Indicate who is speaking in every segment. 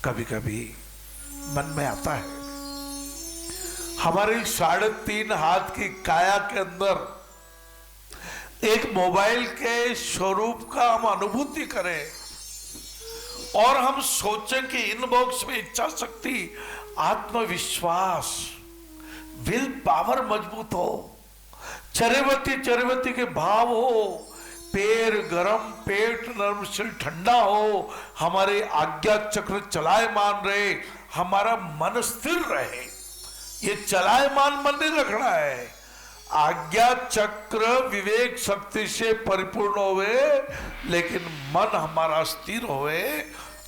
Speaker 1: कभी कभी मन में आता है, हमारी 3.5 हाथ की काया के अंदर एक मोबाइल के स्वरूप का हम अनुभूति करें और हम सोचें कि इनबॉक्स में इच्छा शक्ति, आत्मविश्वास, विल पावर मजबूत हो, चरवती के भाव हो, पैर गरम, पेट नरम, सिर ठंडा हो, हमारे आज्ञा चक्र चलायमान रहे, हमारा मन स्थिर रहे। ये चलायमान मन नहीं रखना है, आज्ञा चक्र विवेक शक्ति से परिपूर्ण होवे, लेकिन मन हमारा स्थिर होवे,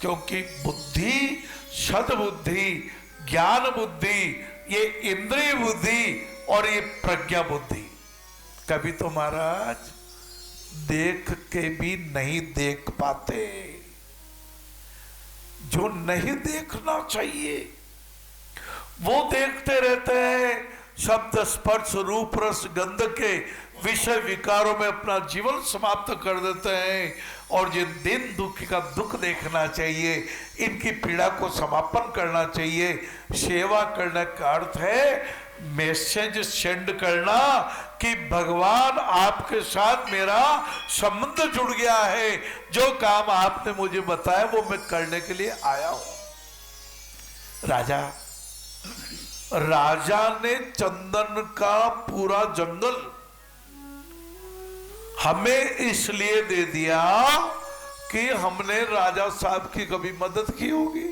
Speaker 1: क्योंकि बुद्धि, सद्बुद्धि, ज्ञान बुद्धि, ये इंद्रिय बुद्धि और ये प्रज्ञा बुद्धि कभी तो महाराज देख के भी नहीं देख पाते। जो नहीं देखना चाहिए वो देखते रहते हैं, शब्द स्पर्श रूप रस गंध के विषय विकारों में अपना जीवन समाप्त कर देते हैं। और जिन दिन दुख का दुख देखना चाहिए, इनकी पीड़ा को समापन करना चाहिए। सेवा करने का अर्थ है मैसेज सेंड करना कि भगवान आपके साथ मेरा संबंध जुड़ गया है, जो काम आपने मुझे बताया वो मैं करने के लिए आया हूं। राजा ने चंदन का पूरा जंगल हमें इसलिए दे दिया कि हमने राजा साहब की कभी मदद की होगी।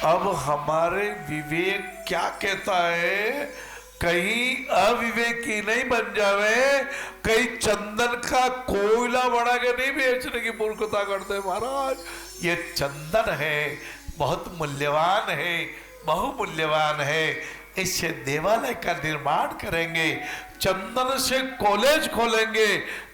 Speaker 1: अब हमारे विवेक क्या कहता है, कहीं अविवेकी नहीं बन जावे, कहीं चंदन का कोयला बना के नहीं बेचने की मूर्खता करते महाराज। ये चंदन है, बहुत मूल्यवान है, बहुमूल्यवान है, इससे देवालय का निर्माण करेंगे, चंदन से कॉलेज खोलेंगे,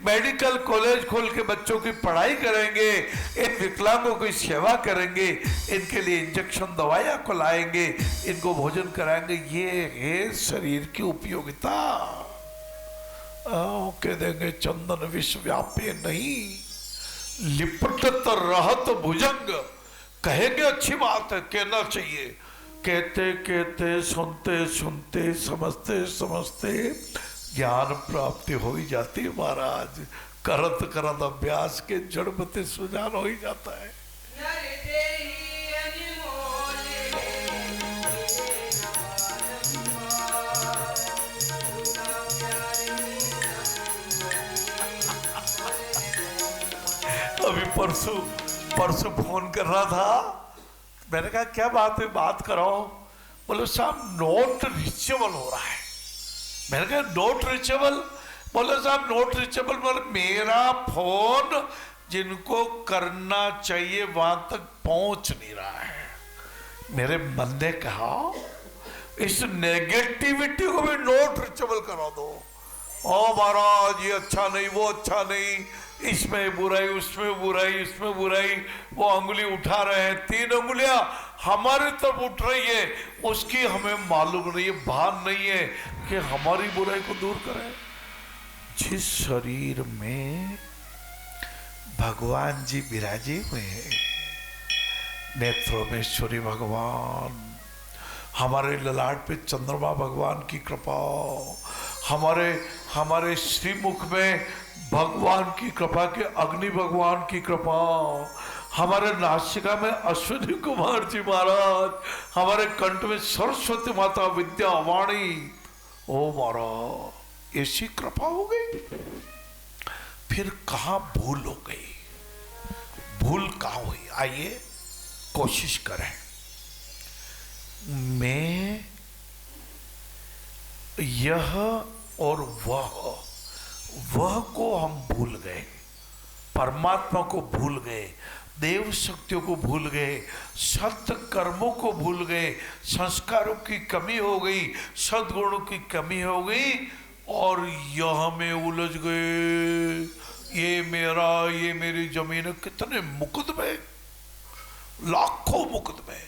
Speaker 1: मेडिकल कॉलेज खोल के बच्चों की पढ़ाई करेंगे, इन विकलांगों की सेवा करेंगे, इनके लिए इंजेक्शन दवाइयाँ को लाएंगे, इनको भोजन कराएंगे। ये है शरीर की उपयोगिता। कह देंगे चंदन विश्वव्यापी नहीं, लिपटत रहत भुजंग, कहेंगे अच्छी बात है, कहना चाहिए। कहते कहते, सुनते सुनते, समझते समझते ज्ञान प्राप्ति हो ही जाती है महाराज। करत करत अभ्यास के जड़मते सुजान हो ही जाता है। अभी परसों फोन कर रहा था, मैंने कहा क्या बात है, बात कराओ। बोले साहब नोट रिचेबल हो रहा है। मैंने कहा नोट रिचेबल? बोले साहब नोट रिचेबल बोले मेरा फोन जिनको करना चाहिए वहां तक पहुंच नहीं रहा है। मेरे मन ने कहा इस नेगेटिविटी को भी नोट रिचेबल करा दो। ओ महाराज ये अच्छा नहीं, वो अच्छा नहीं, इसमें बुराई, उसमें बुराई, इसमें बुराई, वो अंगुली उठा रहे हैं, 3 अंगुलियां हमारी तरफ उठ रही है, उसकी हमें मालूम नहीं है, भान नहीं है कि हमारी बुराई को दूर करें। जिस शरीर में भगवान जी विराजे हुए हैं, नेत्रों में सूर्य भगवान, हमारे ललाट पे चंद्रमा भगवान की कृपा, हमारे श्रीमुख में भगवान की कृपा के अग्नि भगवान की कृपा, हमारे नासिका में अश्विनी कुमार जी महाराज, हमारे कंठ में सरस्वती माता विद्या वाणी। ओ महाराज ऐसी कृपा हो गई, फिर कहाँ भूल हो गई? भूल कहाँ हुई? आइए कोशिश करें। मैं, यह और वह को हम भूल गए, परमात्मा को भूल गए, देव शक्तियों को भूल गए, सत्य कर्मों को भूल गए, संस्कारों की कमी हो गई, सद्गुणों की कमी हो गई और यह में उलझ गए। ये मेरा, ये मेरी जमीन, कितने मुकदमे, लाखों मुकदमे,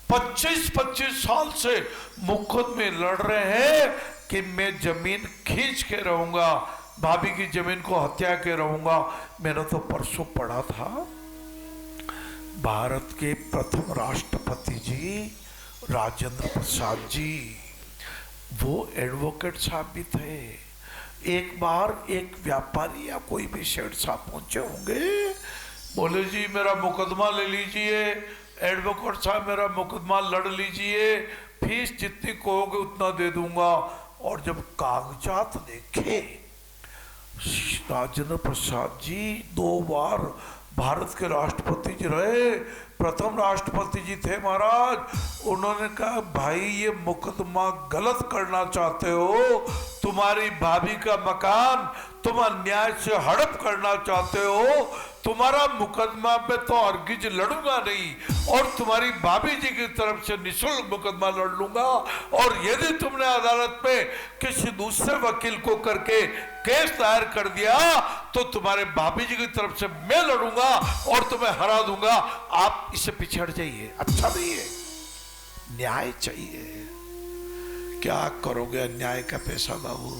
Speaker 1: 25-25 साल से मुकदमे लड़ रहे हैं कि मैं जमीन खींच के रहूंगा, भाभी की जमीन को हत्या के रहूंगा। मैंने तो परसों पढ़ा था भारत के प्रथम राष्ट्रपति जी राजेंद्र प्रसाद जी, वो एडवोकेट साहब भी थे। एक बार एक व्यापारी या कोई भी सेठ साहब पहुंचे होंगे, बोले जी मेरा मुकदमा ले लीजिए, एडवोकेट साहब मेरा मुकदमा लड़ लीजिए, फीस जितनी कहोगे उतना दे दूंगा। और जब कागजात देखे, राजेंद्र प्रसाद जी 2 बार भारत के राष्ट्रपति जी रहे, प्रथम राष्ट्रपति जी थे महाराज। उन्होंने कहा भाई ये मुकदमा गलत करना चाहते हो, तुम्हारी भाभी का मकान तुम अन्याय से हड़प करना चाहते हो, तुम्हारा मुकदमा पे तो अर्गिज लड़ूंगा नहीं, और तुम्हारी भाभी जी की तरफ से निःशुल्क मुकदमा लड़ लूंगा। और यदि तुमने अदालत में किसी दूसरे वकील को करके केस दायर कर दिया तो तुम्हारे भाभी जी की तरफ से मैं लड़ूंगा और तुम्हें हरा दूंगा। आप इससे पीछे हट जाइए, अच्छा नहीं है, न्याय चाहिए। क्या करोगे अन्याय का पैसा बाबू।